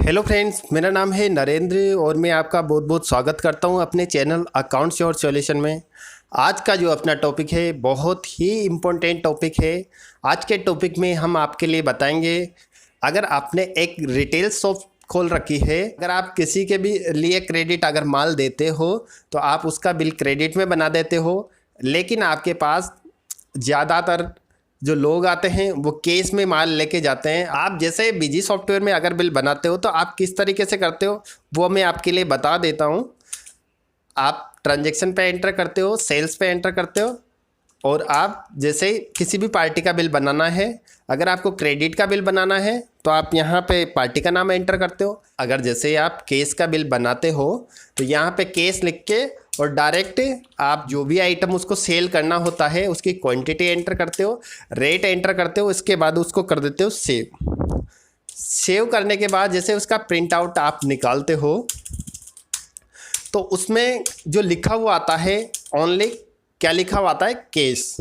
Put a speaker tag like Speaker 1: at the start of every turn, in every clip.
Speaker 1: Hello friends, मेरा नाम है नरेंद्र और मैं आपका बहुत बहुत स्वागत करता हूं अपने चैनल अकाउंट्स योर सॉल्यूशन में। आज का जो अपना टॉपिक है बहुत ही इम्पोर्टेंट टॉपिक है। आज के टॉपिक में हम आपके लिए बताएंगे, अगर आपने एक रिटेल शॉप खोल रखी है, अगर आप किसी के भी लिए क्रेडिट अगर माल देते हो तो आप उसका बिल क्रेडिट में बना देते हो, लेकिन आपके पास ज़्यादातर जो लोग आते हैं वो केस में माल लेके जाते हैं। आप जैसे बिजी सॉफ्टवेयर में अगर बिल बनाते हो तो आप किस तरीके से करते हो वो मैं आपके लिए बता देता हूँ। आप ट्रांजैक्शन पे एंटर करते हो, सेल्स पे एंटर करते हो और आप जैसे किसी भी पार्टी का बिल बनाना है, अगर आपको क्रेडिट का बिल बनाना है तो आप यहाँ पे पार्टी का नाम एंटर करते हो। अगर जैसे आप केस का बिल बनाते हो तो यहाँ पे केस लिख के और डायरेक्ट आप जो भी आइटम उसको सेल करना होता है उसकी क्वांटिटी एंटर करते हो, रेट एंटर करते हो, इसके बाद उसको कर देते हो सेव। सेव करने के बाद जैसे उसका प्रिंट आउट आप निकालते हो तो उसमें जो लिखा हुआ आता है ओनली क्या लिखा हुआ आता है, केस।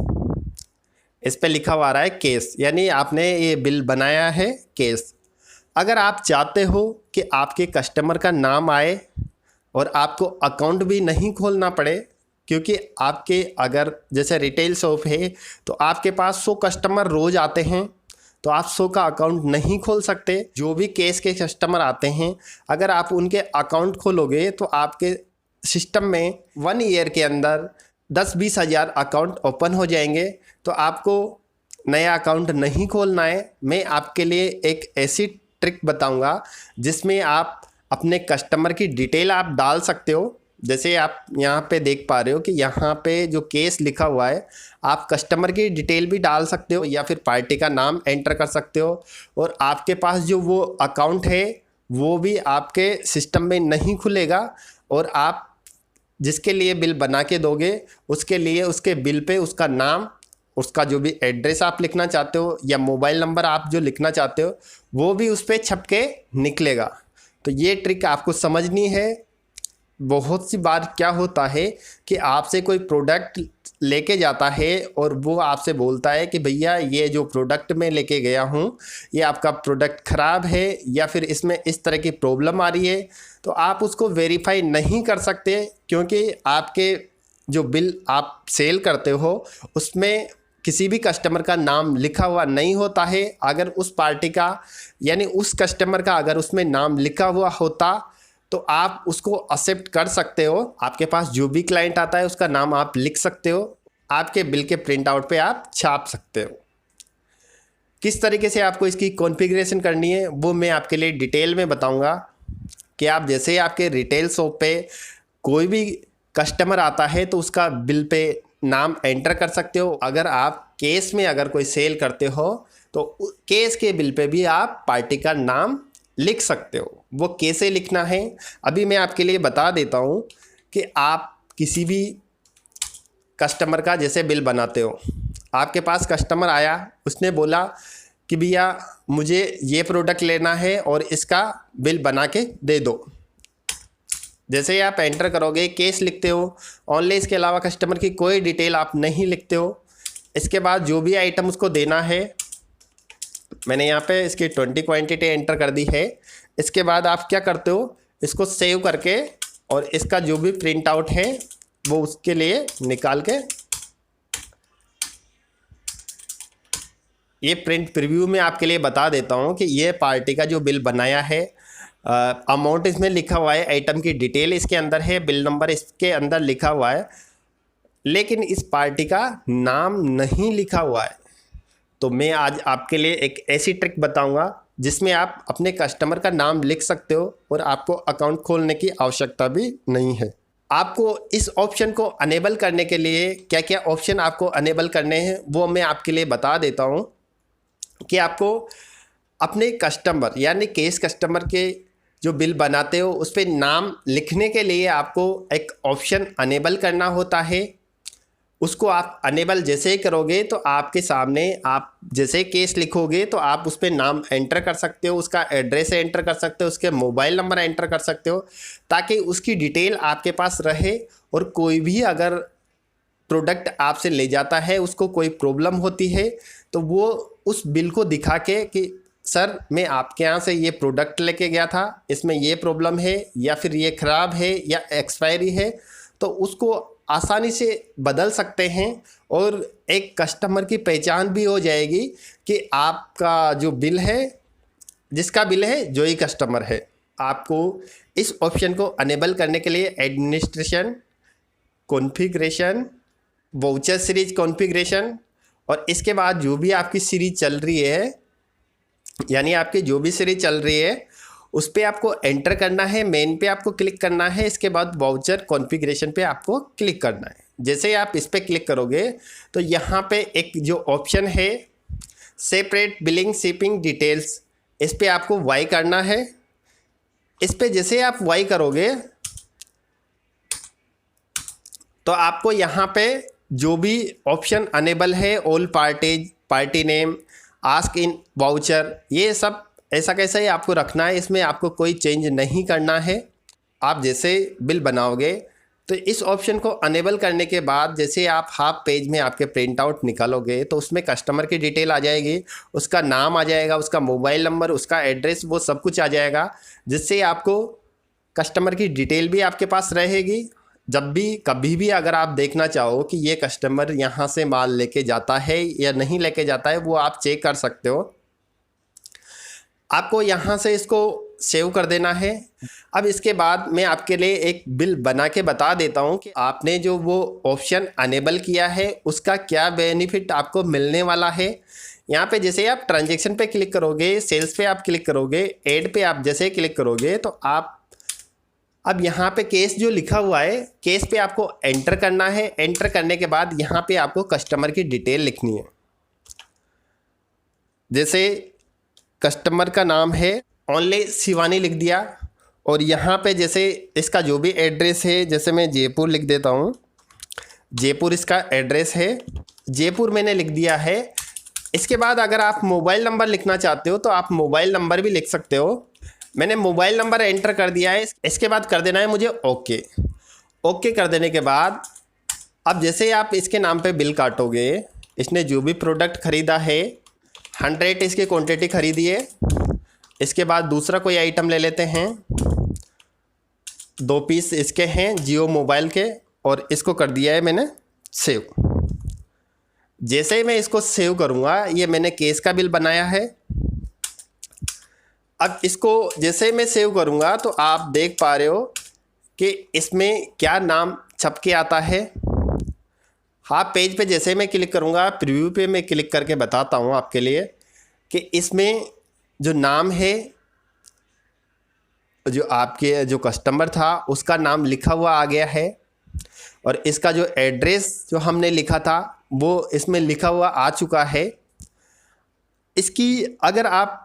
Speaker 1: इस पे लिखा हुआ आ रहा है केस, यानी आपने ये बिल बनाया है केस। अगर आप चाहते हो कि आपके कस्टमर का नाम आए और आपको अकाउंट भी नहीं खोलना पड़े, क्योंकि आपके अगर जैसे रिटेल शॉप है तो आपके पास 100 कस्टमर रोज़ आते हैं तो आप 100 का अकाउंट नहीं खोल सकते। जो भी केस के कस्टमर आते हैं अगर आप उनके अकाउंट खोलोगे तो आपके सिस्टम में 1 ईयर के अंदर 10-20 हज़ार अकाउंट ओपन हो जाएंगे। तो आपको नया अकाउंट नहीं खोलना है। मैं आपके लिए एक ऐसी ट्रिक बताऊंगा जिसमें आप अपने कस्टमर की डिटेल आप डाल सकते हो। जैसे आप यहाँ पे देख पा रहे हो कि यहाँ पे जो केस लिखा हुआ है, आप कस्टमर की डिटेल भी डाल सकते हो या फिर पार्टी का नाम एंटर कर सकते हो। और आपके पास जो वो अकाउंट है वो भी आपके सिस्टम में नहीं खुलेगा और आप जिसके लिए बिल बना के दोगे उसके लिए उसके बिल पे उसका नाम, उसका जो भी एड्रेस आप लिखना चाहते हो या मोबाइल नंबर आप जो लिखना चाहते हो वो भी उस पर छप के निकलेगा। तो ये ट्रिक आपको समझनी है। बहुत सी बार क्या होता है कि आपसे कोई प्रोडक्ट लेके जाता है और वो आपसे बोलता है कि भैया ये जो प्रोडक्ट मैं लेके गया हूँ ये आपका प्रोडक्ट ख़राब है या फिर इसमें इस तरह की प्रॉब्लम आ रही है। तो आप उसको वेरीफाई नहीं कर सकते, क्योंकि आपके जो बिल आप सेल करते हो उसमें किसी भी कस्टमर का नाम लिखा हुआ नहीं होता है। अगर उस पार्टी का यानी उस कस्टमर का अगर उसमें नाम लिखा हुआ होता तो आप उसको एक्सेप्ट कर सकते हो। आपके पास जो भी क्लाइंट आता है उसका नाम आप लिख सकते हो, आपके बिल के प्रिंट आउट पे आप छाप सकते हो। किस तरीके से आपको इसकी कॉन्फ़िगरेशन करनी है वो मैं आपके लिए डिटेल में बताऊंगा। कि आप जैसे आपके रिटेल शॉप पे कोई भी कस्टमर आता है तो उसका बिल पे नाम एंटर कर सकते हो। अगर आप केस में अगर कोई सेल करते हो तो केस के बिल पे भी आप पार्टी का नाम लिख सकते हो। वो कैसे लिखना है अभी मैं आपके लिए बता देता हूँ। कि आप किसी भी कस्टमर का जैसे बिल बनाते हो, आपके पास कस्टमर आया, उसने बोला कि भैया मुझे ये प्रोडक्ट लेना है और इसका बिल बना के दे दो। जैसे ही आप एंटर करोगे केस लिखते हो ओनली, इसके अलावा कस्टमर की कोई डिटेल आप नहीं लिखते हो। इसके बाद जो भी आइटम उसको देना है, मैंने यहाँ पे इसकी 20 क्वांटिटी एंटर कर दी है। इसके बाद आप क्या करते हो, इसको सेव करके और इसका जो भी प्रिंट आउट है वो उसके लिए निकाल के ये प्रिंट प्रीव्यू में आपके लिए बता देता हूँ कि ये पार्टी का जो बिल बनाया है, अमाउंट इसमें लिखा हुआ है, आइटम की डिटेल इसके अंदर है, बिल नंबर इसके अंदर लिखा हुआ है, लेकिन इस पार्टी का नाम नहीं लिखा हुआ है। तो मैं आज आपके लिए एक ऐसी ट्रिक बताऊंगा जिसमें आप अपने कस्टमर का नाम लिख सकते हो और आपको अकाउंट खोलने की आवश्यकता भी नहीं है। आपको इस ऑप्शन को अनेबल करने के लिए क्या क्या ऑप्शन आपको अनेबल करने हैं वो मैं आपके लिए बता देता हूं। कि आपको अपने कस्टमर यानी केस कस्टमर के जो बिल बनाते हो उस पर नाम लिखने के लिए आपको एक ऑप्शन अनेबल करना होता है। उसको आप अनेबल जैसे ही करोगे तो आपके सामने आप जैसे केस लिखोगे तो आप उस पर नाम एंटर कर सकते हो, उसका एड्रेस एंटर कर सकते हो, उसके मोबाइल नंबर एंटर कर सकते हो, ताकि उसकी डिटेल आपके पास रहे। और कोई भी अगर प्रोडक्ट आपसे ले जाता है, उसको कोई प्रॉब्लम होती है तो वो उस बिल को दिखा के कि सर मैं आपके यहाँ से ये प्रोडक्ट लेके गया था, इसमें ये प्रॉब्लम है या फिर ये ख़राब है या एक्सपायरी है, तो उसको आसानी से बदल सकते हैं और एक कस्टमर की पहचान भी हो जाएगी कि आपका जो बिल है, जिसका बिल है जो ही कस्टमर है। आपको इस ऑप्शन को अनेबल करने के लिए administration, configuration, voucher series configuration और इसके बाद जो भी आपकी सीरीज चल रही है, यानी आपकी जो भी सीरीज चल रही है उस पर आपको एंटर करना है, मेन पे आपको क्लिक करना है, इसके बाद वाउचर कॉन्फ़िगरेशन पे आपको क्लिक करना है। जैसे ही आप इस पर क्लिक करोगे तो यहाँ पे एक जो ऑप्शन है सेपरेट बिलिंग शिपिंग डिटेल्स, इस पर आपको वाई करना है। इस पर जैसे आप वाई करोगे तो आपको यहाँ पे जो भी ऑप्शन अनेबल है, all parties, party name, ask in voucher, ये सब ऐसा कैसा ही आपको रखना है, इसमें आपको कोई चेंज नहीं करना है। आप जैसे बिल बनाओगे तो इस ऑप्शन को अनेबल करने के बाद जैसे आप हाफ पेज में आपके प्रिंट आउट निकालोगे तो उसमें कस्टमर की डिटेल आ जाएगी, उसका नाम आ जाएगा, उसका मोबाइल नंबर, उसका एड्रेस, वो सब कुछ आ जाएगा, जिससे आपको कस्टमर की डिटेल भी आपके पास रहेगी। जब भी कभी भी अगर आप देखना चाहो कि ये कस्टमर यहाँ से माल लेके जाता है या नहीं लेके जाता है, वो आप चेक कर सकते हो। आपको यहाँ से इसको सेव कर देना है। अब इसके बाद मैं आपके लिए एक बिल बना के बता देता हूँ कि आपने जो वो ऑप्शन अनेबल किया है उसका क्या बेनिफिट आपको मिलने वाला है। यहाँ पे जैसे आप ट्रांजैक्शन पे क्लिक करोगे, सेल्स पे आप क्लिक करोगे, ऐड पे आप जैसे क्लिक करोगे तो आप अब यहाँ पे केस जो लिखा हुआ है, केस पे आपको एंटर करना है। एंटर करने के बाद यहाँ पे आपको कस्टमर की डिटेल लिखनी है। जैसे कस्टमर का नाम है ओनली शिवानी लिख दिया और यहाँ पे जैसे इसका जो भी एड्रेस है, जैसे मैं जयपुर लिख देता हूँ, जयपुर इसका एड्रेस है, जयपुर मैंने लिख दिया है। इसके बाद अगर आप मोबाइल नंबर लिखना चाहते हो तो आप मोबाइल नंबर भी लिख सकते हो। मैंने मोबाइल नंबर एंटर कर दिया है। इसके बाद कर देना है मुझे ओके। ओके कर देने के बाद अब जैसे आप इसके नाम पे बिल काटोगे, इसने जो भी प्रोडक्ट ख़रीदा है 100 इसकी क्वांटिटी खरीदी है। इसके बाद दूसरा कोई आइटम ले लेते हैं, 2 पीस इसके हैं जियो मोबाइल के, और इसको कर दिया है मैंने सेव। जैसे ही मैं इसको सेव करूँगा, ये मैंने केस का बिल बनाया है। अब इसको जैसे मैं सेव करूँगा तो आप देख पा रहे हो कि इसमें क्या नाम छप के आता है। हाँ, पेज पे जैसे मैं क्लिक करूँगा, प्रीव्यू पे मैं क्लिक करके बताता हूँ आपके लिए कि इसमें जो नाम है, जो आपके जो कस्टमर था उसका नाम लिखा हुआ आ गया है और इसका जो एड्रेस जो हमने लिखा था वो इसमें लिखा हुआ आ चुका है। इसकी अगर आप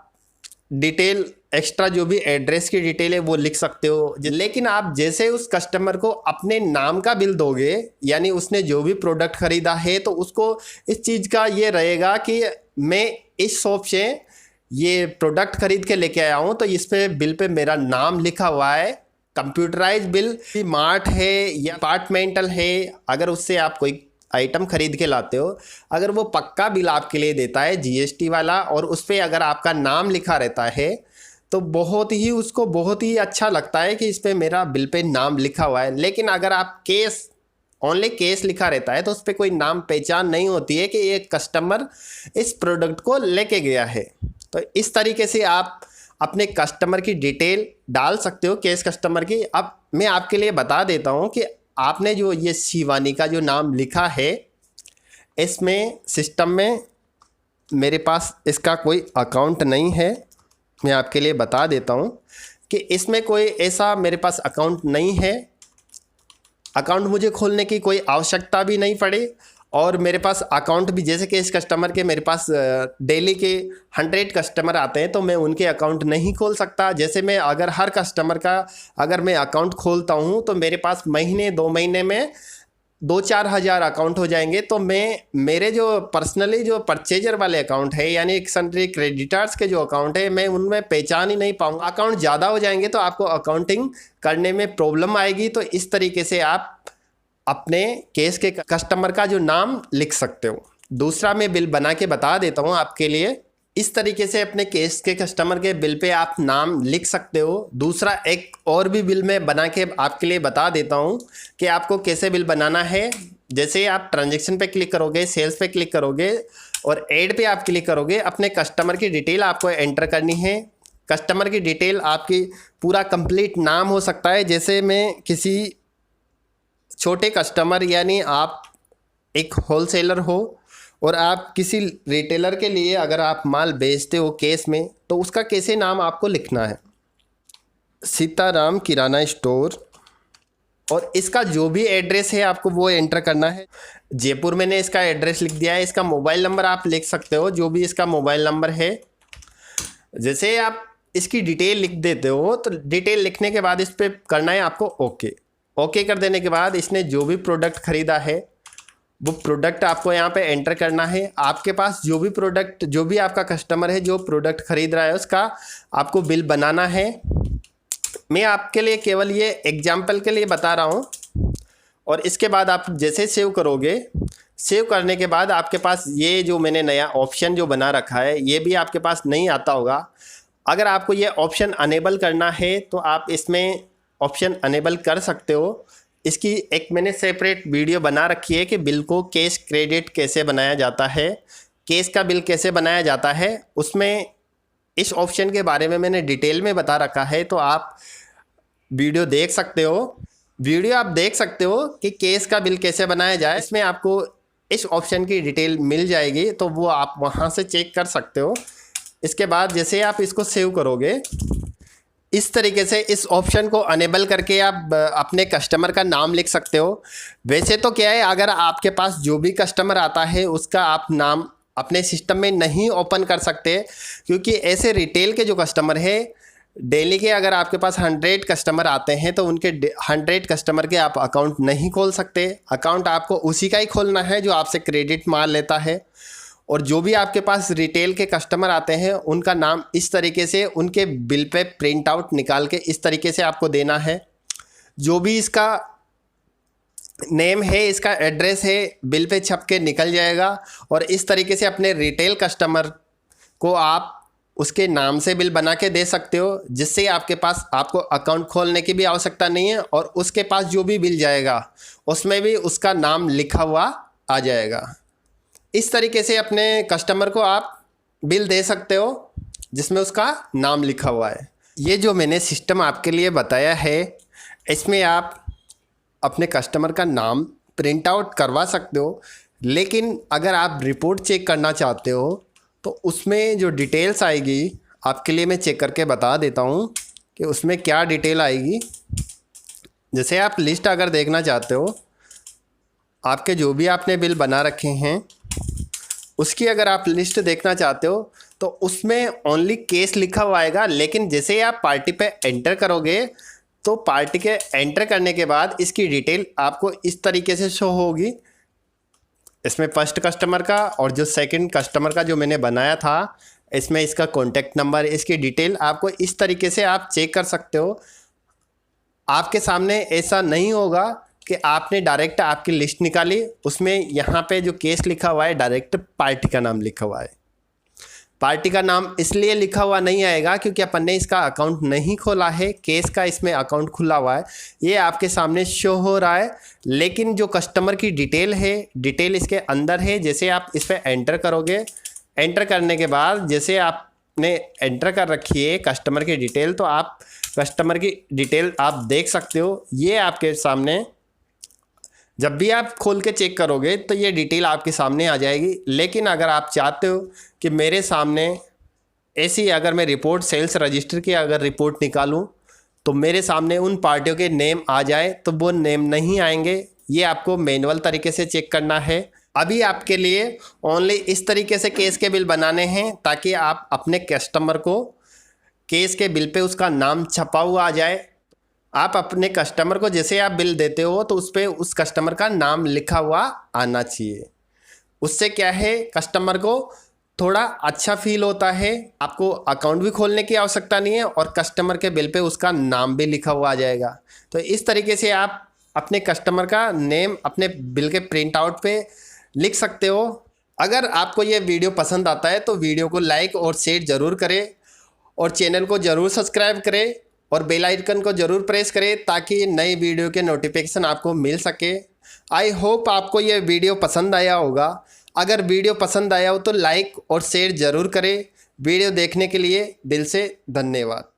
Speaker 1: डिटेल एक्स्ट्रा जो भी एड्रेस की डिटेल है वो लिख सकते हो, लेकिन आप जैसे उस कस्टमर को अपने नाम का बिल दोगे, यानी उसने जो भी प्रोडक्ट ख़रीदा है, तो उसको इस चीज़ का ये रहेगा कि मैं इस शॉप से ये प्रोडक्ट ख़रीद के लेके आया हूँ, तो इस पे बिल पे मेरा नाम लिखा हुआ है। कंप्यूटराइज बिल मार्ट है या अपार्टमेंटल है, अगर उससे आप कोई आइटम खरीद के लाते हो, अगर वो पक्का बिल आपके लिए देता है जीएसटी वाला और उस पर अगर आपका नाम लिखा रहता है तो उसको बहुत ही अच्छा लगता है कि इस पर मेरा बिल पे नाम लिखा हुआ है। लेकिन अगर आप ओनली केस लिखा रहता है तो उस पर कोई नाम पहचान नहीं होती है कि ये कस्टमर इस प्रोडक्ट को लेके गया है। तो इस तरीके से आप अपने कस्टमर की डिटेल डाल सकते हो, केस कस्टमर की। अब मैं आपके लिए बता देता हूँ कि आपने जो ये शिवानी का जो नाम लिखा है, इसमें सिस्टम में मेरे पास इसका कोई अकाउंट नहीं है। मैं आपके लिए बता देता हूँ कि इसमें कोई ऐसा मेरे पास अकाउंट नहीं है। अकाउंट मुझे खोलने की कोई आवश्यकता भी नहीं पड़ी और मेरे पास अकाउंट भी, जैसे कि इस कस्टमर के मेरे पास डेली के 100 कस्टमर आते हैं तो मैं उनके अकाउंट नहीं खोल सकता। जैसे मैं अगर हर कस्टमर का अगर मैं अकाउंट खोलता हूं तो मेरे पास महीने 2 महीने में 2-4 हज़ार अकाउंट हो जाएंगे। तो मैं मेरे जो पर्सनली जो परचेजर वाले अकाउंट है, यानी सन्ड्री क्रेडिटर्स के जो अकाउंट है, मैं उनमें पहचान ही नहीं पाऊँगा। अकाउंट ज़्यादा हो जाएंगे तो आपको अकाउंटिंग करने में प्रॉब्लम आएगी। तो इस तरीके से आप अपने केस के कस्टमर का जो नाम लिख सकते हो। दूसरा मैं बिल बना के बता देता हूँ आपके लिए इस तरीके से अपने केस के कस्टमर के बिल पे आप नाम लिख सकते हो। दूसरा एक और भी बिल मैं बना के आपके लिए बता देता हूँ कि आपको कैसे बिल बनाना है। जैसे आप ट्रांजैक्शन पे क्लिक करोगे, सेल्स पे क्लिक करोगे और ऐड पे आप क्लिक करोगे, अपने कस्टमर की डिटेल आपको एंटर करनी है। कस्टमर की डिटेल आपकी पूरा कंप्लीट नाम हो सकता है। जैसे मैं किसी छोटे कस्टमर, यानी आप एक होलसेलर हो और आप किसी रिटेलर के लिए अगर आप माल बेचते हो केस में, तो उसका कैसे नाम आपको लिखना है, सीताराम किराना स्टोर, और इसका जो भी एड्रेस है आपको वो एंटर करना है। जयपुर मैंने इसका एड्रेस लिख दिया है। इसका मोबाइल नंबर आप लिख सकते हो, जो भी इसका मोबाइल नंबर है। जैसे आप इसकी डिटेल लिख देते हो, तो डिटेल लिखने के बाद इस पर करना है आपको ओके। ओके कर देने के बाद इसने जो भी प्रोडक्ट ख़रीदा है वो प्रोडक्ट आपको यहाँ पे एंटर करना है। आपके पास जो भी प्रोडक्ट, जो भी आपका कस्टमर है जो प्रोडक्ट ख़रीद रहा है, उसका आपको बिल बनाना है। मैं आपके लिए केवल ये एग्जाम्पल के लिए बता रहा हूँ। और इसके बाद आप जैसे सेव करोगे, सेव करने के बाद आपके पास ये जो मैंने नया ऑप्शन जो बना रखा है, ये भी आपके पास नहीं आता होगा। अगर आपको ये ऑप्शन अनेबल करना है तो आप इसमें ऑप्शन अनेबल कर सकते हो। इसकी एक मैंने सेपरेट वीडियो बना रखी है कि बिल को कैश क्रेडिट कैसे बनाया जाता है, केस का बिल कैसे बनाया जाता है। उसमें इस ऑप्शन के बारे में मैंने डिटेल में बता रखा है, तो आप वीडियो देख सकते हो। वीडियो आप देख सकते हो कि केस का बिल कैसे बनाया जाए। इसमें आपको इस ऑप्शन की डिटेल मिल जाएगी, तो वो आप वहाँ से चेक कर सकते हो। इसके बाद जैसे आप इसको सेव करोगे, इस तरीके से इस ऑप्शन को अनेबल करके आप अपने कस्टमर का नाम लिख सकते हो। वैसे तो क्या है, अगर आपके पास जो भी कस्टमर आता है उसका आप नाम अपने सिस्टम में नहीं ओपन कर सकते, क्योंकि ऐसे रिटेल के जो कस्टमर है, डेली के अगर आपके पास 100 कस्टमर आते हैं तो उनके 100 कस्टमर के आप अकाउंट नहीं खोल सकते। अकाउंट आपको उसी का ही खोलना है जो आपसे क्रेडिट माल लेता है। और जो भी आपके पास रिटेल के कस्टमर आते हैं उनका नाम इस तरीके से उनके बिल पे प्रिंट आउट निकाल के इस तरीके से आपको देना है। जो भी इसका नेम है, इसका एड्रेस है, बिल पे छप के निकल जाएगा। और इस तरीके से अपने रिटेल कस्टमर को आप उसके नाम से बिल बना के दे सकते हो, जिससे आपके पास आपको अकाउंट खोलने की भी आवश्यकता नहीं है। और उसके पास जो भी बिल जाएगा उसमें भी उसका नाम लिखा हुआ आ जाएगा। इस तरीके से अपने कस्टमर को आप बिल दे सकते हो जिसमें उसका नाम लिखा हुआ है। ये जो मैंने सिस्टम आपके लिए बताया है, इसमें आप अपने कस्टमर का नाम प्रिंट आउट करवा सकते हो। लेकिन अगर आप रिपोर्ट चेक करना चाहते हो तो उसमें जो डिटेल्स आएगी, आपके लिए मैं चेक करके बता देता हूँ कि उसमें क्या डिटेल आएगी। जैसे आप लिस्ट अगर देखना चाहते हो, आपके जो भी आपने बिल बना रखे हैं उसकी अगर आप लिस्ट देखना चाहते हो तो उसमें ओनली केस लिखा हुआ आएगा। लेकिन जैसे आप पार्टी पे एंटर करोगे तो पार्टी के एंटर करने के बाद इसकी डिटेल आपको इस तरीके से शो होगी। इसमें फर्स्ट कस्टमर का और जो सेकंड कस्टमर का जो मैंने बनाया था, इसमें इसका कॉन्टैक्ट नंबर, इसकी डिटेल आपको इस तरीके से आप चेक कर सकते हो। आपके सामने ऐसा नहीं होगा कि आपने डायरेक्ट आपकी लिस्ट निकाली, उसमें यहाँ पे जो केस लिखा हुआ है डायरेक्ट पार्टी का नाम लिखा हुआ है। पार्टी का नाम इसलिए लिखा हुआ नहीं आएगा क्योंकि अपन ने इसका अकाउंट नहीं खोला है, केस का इसमें अकाउंट खुला हुआ है, ये आपके सामने शो हो रहा है। लेकिन जो कस्टमर की डिटेल है, डिटेल इसके अंदर है। जैसे आप इस पर एंटर करोगे, एंटर करने के बाद जैसे आपने एंटर कर रखी है कस्टमर की डिटेल, तो आप कस्टमर की डिटेल आप देख सकते हो। ये आपके सामने जब भी आप खोल के चेक करोगे तो ये डिटेल आपके सामने आ जाएगी। लेकिन अगर आप चाहते हो कि मेरे सामने ऐसी अगर मैं रिपोर्ट सेल्स रजिस्टर की अगर रिपोर्ट निकालूं तो मेरे सामने उन पार्टियों के नेम आ जाए, तो वो नेम नहीं आएंगे। ये आपको मैनुअल तरीके से चेक करना है। अभी आपके लिए ओनली इस तरीके से केस के बिल बनाने हैं ताकि आप अपने कस्टमर को केस के बिल पे उसका नाम छपा हुआ आ जाए। आप अपने कस्टमर को जैसे आप बिल देते हो तो उस पर उस कस्टमर का नाम लिखा हुआ आना चाहिए। उससे क्या है, कस्टमर को थोड़ा अच्छा फील होता है। आपको अकाउंट भी खोलने की आवश्यकता नहीं है और कस्टमर के बिल पे उसका नाम भी लिखा हुआ आ जाएगा। तो इस तरीके से आप अपने कस्टमर का नेम अपने बिल के प्रिंट आउट पे लिख सकते हो। अगर आपको ये वीडियो पसंद आता है तो वीडियो को लाइक और शेयर ज़रूर करें और चैनल को ज़रूर सब्सक्राइब करें और बेल आइकन को ज़रूर प्रेस करें ताकि नई वीडियो के नोटिफिकेशन आपको मिल सके। आई होप आपको ये वीडियो पसंद आया होगा। अगर वीडियो पसंद आया हो तो लाइक और शेयर ज़रूर करें। वीडियो देखने के लिए दिल से धन्यवाद।